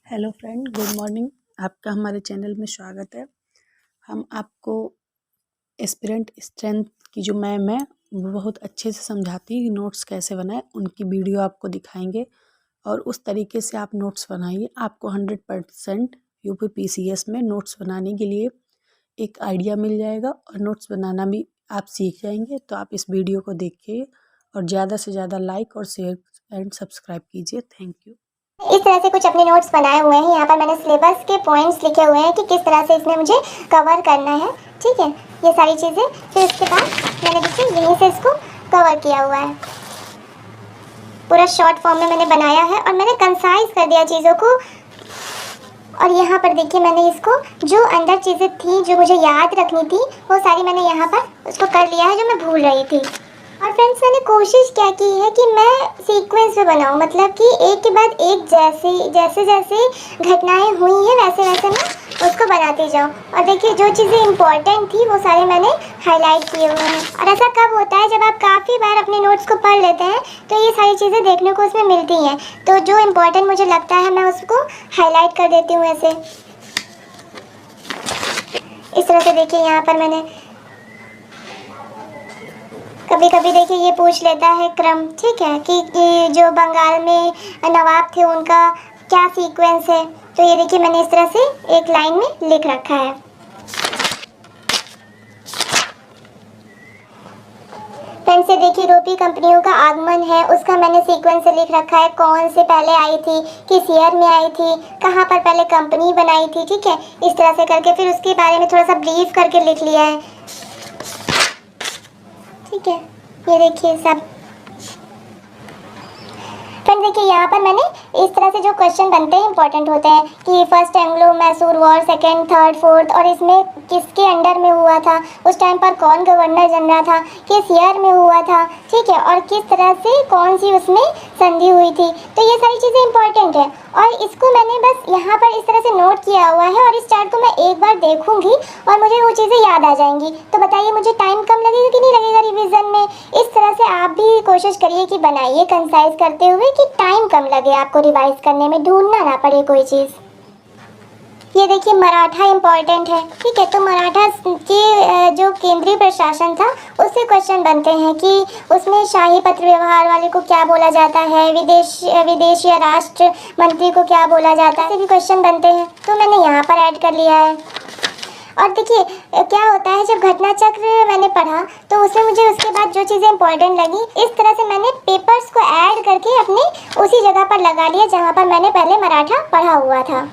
Hello friend, good morning. आपका हमारे channel में स्वागत है। हम आपको एस्पिरेंट स्ट्रेंथ की जो मैम है वो बहुत अच्छे से समझाती है कि नोट्स कैसे बनाएं। उनकी वीडियो आपको दिखाएंगे और उस तरीके से आप नोट्स बनाइए। आपको 100% UPPCS में नोट्स बनाने के लिए एक आइडिया मिल जाएगा और नोट्स बनाना भी आप सीख जाएंगे। तो आप इस वीडियो को देखिए और ज़्यादा से ज़्यादा लाइक और शेयर एंड सब्सक्राइब कीजिए। Thank you. इस तरह से कुछ अपने नोट्स बनाए हुए हैं। यहाँ पर मैंने सिलेबस के पॉइंट्स लिखे हुए हैं कि किस तरह से इसमें मुझे कवर करना है। ठीक है, ये सारी चीज़ें। फिर उसके बाद मैंने देखिए यहीं से इसको कवर किया हुआ है। पूरा शॉर्ट फॉर्म में मैंने बनाया है और मैंने कंसाइज कर दिया चीज़ों को। और यहाँ पर देखिए मैंने इसको जो अंदर चीज़ें थी जो मुझे याद रखनी थी वो सारी मैंने यहाँ पर उसको कर लिया है जो मैं भूल रही थी। और फ्रेंड्स मैंने कोशिश क्या की है कि मैं सीक्वेंस में बनाऊँ, मतलब कि एक के बाद एक जैसे जैसे घटनाएं हुई हैं वैसे वैसे मैं उसको बनाती जाऊँ। और देखिए जो चीज़ें इंपॉर्टेंट थी वो सारे मैंने हाईलाइट किए हुए हैं। और ऐसा कब होता है जब आप काफ़ी बार अपने नोट्स को पढ़ लेते हैं तो ये सारी चीज़ें देखने को उसमें मिलती हैं। तो जो इम्पोर्टेंट मुझे लगता है मैं उसको हाईलाइट कर देती हूँ ऐसे। इस तरह से देखिए यहाँ पर मैंने कभी कभी देखिए ये पूछ लेता है क्रम, ठीक है, कि जो बंगाल में नवाब थे उनका क्या सीक्वेंस है। तो ये देखिए मैंने इस तरह से एक लाइन में लिख रखा है। फ्रेंड्स से देखिए यूरोपीय कंपनियों का आगमन है, उसका मैंने सीक्वेंस से लिख रखा है। कौन से पहले आई थी, किस ईयर में आई थी, कहाँ पर पहले कंपनी बनाई थी। ठीक है, इस तरह से करके फिर उसके बारे में थोड़ा सा ब्रीफ करके लिख लिया है। ठीक है, ये देखिए सब। फ्रेंड्स देखिए यहाँ पर मैंने इस तरह से जो क्वेश्चन बनते हैं इंपॉर्टेंट होते हैं कि first Anglo Mysore war, second, third, fourth, और इसमें किसके अंडर में हुआ था, उस टाइम पर कौन गवर्नर जनरल था, किस ईयर में हुआ था। ठीक है, और किस तरह से कौन सी उसमें संधि हुई थी। तो ये सारी चीज़ें इंपॉर्टेंट है और इसको मैंने बस यहाँ पर इस तरह से नोट किया हुआ है। और इस चार्ट को मैं एक बार देखूंगी और मुझे वो चीज़ें याद आ जाएंगी। तो बताइए मुझे टाइम कम लगेगा कि नहीं लगेगा रिविज़न में। इस तरह से आप भी कोशिश करिए कि बनाइए कंसाइज करते हुए कि टाइम कम लगे आपको रिवाइज करने में, ढूंढना ना पड़े कोई चीज़। ये देखिए मराठा इम्पॉर्टेंट है। ठीक है, तो मराठा के जो केंद्रीय प्रशासन था उससे क्वेश्चन बनते हैं कि उसमें शाही पत्र व्यवहार वाले को क्या बोला जाता है, विदेश या राष्ट्र मंत्री को क्या बोला जाता है, ऐसे भी क्वेश्चन बनते हैं। तो मैंने यहाँ पर ऐड कर लिया है। और देखिए क्या होता है जब घटना चक्र मैंने पढ़ा तो उसमें मुझे उसके बाद जो चीज़ें इंपॉर्टेंट लगी इस तरह से मैंने पेपर्स को ऐड करके अपने उसी जगह पर लगा लिया जहाँ पर मैंने पहले मराठा पढ़ा हुआ था।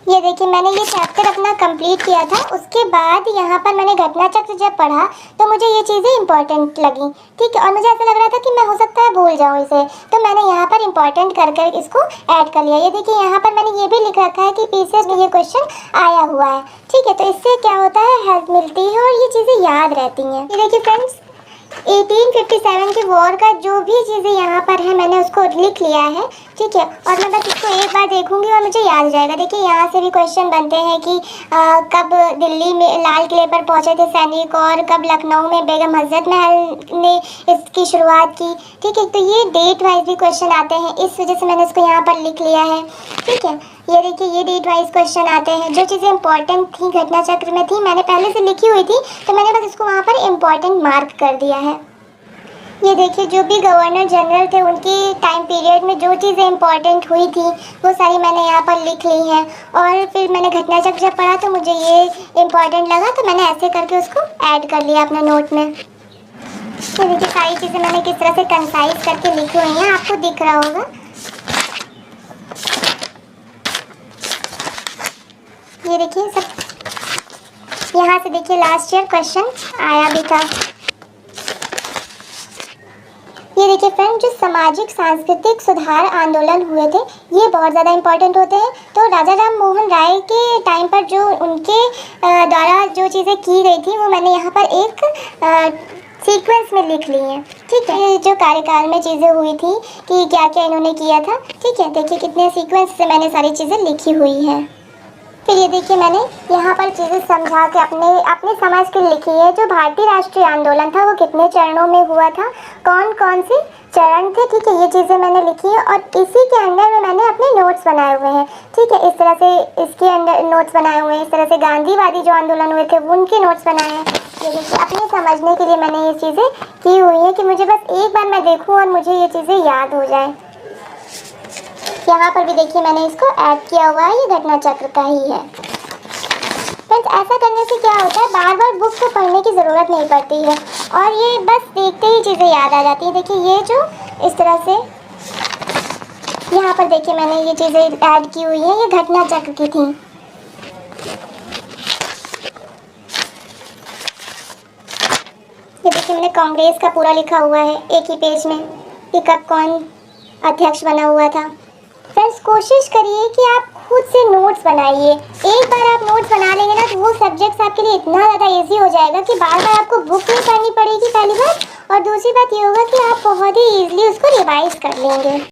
ये देखिए मैंने ये चैप्टर अपना कंप्लीट किया था, उसके बाद यहाँ पर मैंने घटना चक्र जब पढ़ा तो मुझे ये चीज़ें इंपॉर्टेंट लगी। ठीक है, और मुझे ऐसा लग रहा था कि मैं हो सकता है भूल जाऊँ इसे, तो मैंने यहाँ पर इंपॉर्टेंट कर इसको ऐड कर लिया। ये देखिए यहाँ पर मैंने ये भी लिख रखा है कि पीसीएस में ये क्वेश्चन आया हुआ है। ठीक है, तो इससे क्या होता है, हेल्प मिलती है और ये चीज़ें याद रहती हैं। ये देखिए फ्रेंड्स 1857 के वॉर का जो भी चीज़ें यहाँ पर है मैंने उसको लिख लिया है। ठीक है, और मैं बस इसको एक बार देखूंगी और मुझे याद हो जाएगा। देखिए यहाँ से भी क्वेश्चन बनते हैं कि कब दिल्ली में लाल किले पर पहुँचे थे सैनिक और कब लखनऊ में बेगम हजरत महल ने इसकी शुरुआत की। ठीक है, तो ये डेट वाइज भी क्वेश्चन आते हैं, इस वजह से मैंने इसको यहाँ पर लिख लिया है। ठीक है, ये देखिए ये डेट वाइज क्वेश्चन आते हैं। जो चीज़ें इंपॉर्टेंट थी घटना चक्र में थी मैंने पहले से लिखी हुई थी, तो मैंने बस इसको वहाँ पर इम्पॉर्टेंट मार्क कर दिया है। ये देखिए जो भी गवर्नर जनरल थे उनकी टाइम पीरियड में जो चीज़ें इंपॉर्टेंट हुई थी वो सारी मैंने यहाँ पर लिख ली हैं। और फिर मैंने घटना चक्र जब पढ़ा तो मुझे ये इंपॉर्टेंट लगा तो मैंने ऐसे करके उसको ऐड कर लिया अपने नोट में। ये देखिए सारी चीज़ें मैंने किस तरह से कंसाइज करके लिखी हुई हैं, आपको दिख रहा होगा। ये देखिए सब यहाँ से देखिए लास्ट ईयर क्वेश्चन आया भी था। ये देखिए फ्रेंड जो सामाजिक सांस्कृतिक सुधार आंदोलन हुए थे ये बहुत ज़्यादा इंपॉर्टेंट होते हैं। तो राजा राम मोहन राय के टाइम पर जो उनके द्वारा जो चीज़ें की गई थी वो मैंने यहाँ पर एक सीक्वेंस में लिख ली हैं। ठीक है, जो कार्यकाल में चीज़ें हुई थी कि क्या क्या इन्होंने किया था। ठीक है, देखिए कितने सीक्वेंस से मैंने सारी चीज़ें लिखी हुई हैं। फिर ये देखिए मैंने यहाँ पर चीज़ें समझा के अपने समझ के लिखी है। जो भारतीय राष्ट्रीय आंदोलन था वो कितने चरणों में हुआ था, कौन कौन से चरण थे। ठीक है, ये चीज़ें मैंने लिखी है और इसी के अंदर में मैंने अपने नोट्स बनाए हुए हैं। इस तरह से इसके अंदर नोट्स बनाए हुए हैं। इस तरह से गांधीवादी जो आंदोलन हुए थे उनके नोट्स बनाए हैं। ये देखिए, अपने समझने के लिए मैंने ये चीज़ें की हुई हैं कि मुझे बस एक बार मैं देखूं और मुझे ये चीज़ें याद हो जाए। यहाँ पर भी देखिए मैंने इसको ऐड किया हुआ है, ये घटना चक्र का ही है। फ्रेंड्स, ऐसा करने से क्या होता है, बार बार बुक को पढ़ने की ज़रूरत नहीं पड़ती है और ये बस देखते ही चीज़ें याद आ जाती है। देखिए ये जो इस तरह से यहाँ पर देखिए मैंने ये चीज़ें ऐड की हुई हैं, ये घटना चक्र की थी। ये देखिए मैंने कांग्रेस का पूरा लिखा हुआ है एक ही पेज में कि कब कौन अध्यक्ष बना हुआ था। फ्रेंड्स, कोशिश करिए कि आप खुद से नोट्स बनाइए। एक बार आप नोट्स बना लेंगे ना तो वो सब्जेक्ट्स आपके लिए इतना ज़्यादा इजी हो जाएगा कि बार बार आपको बुक नहीं पढ़नी पड़ेगी, पहली बात। और दूसरी बात ये होगा कि आप बहुत ही ईजिली उसको रिवाइज कर लेंगे।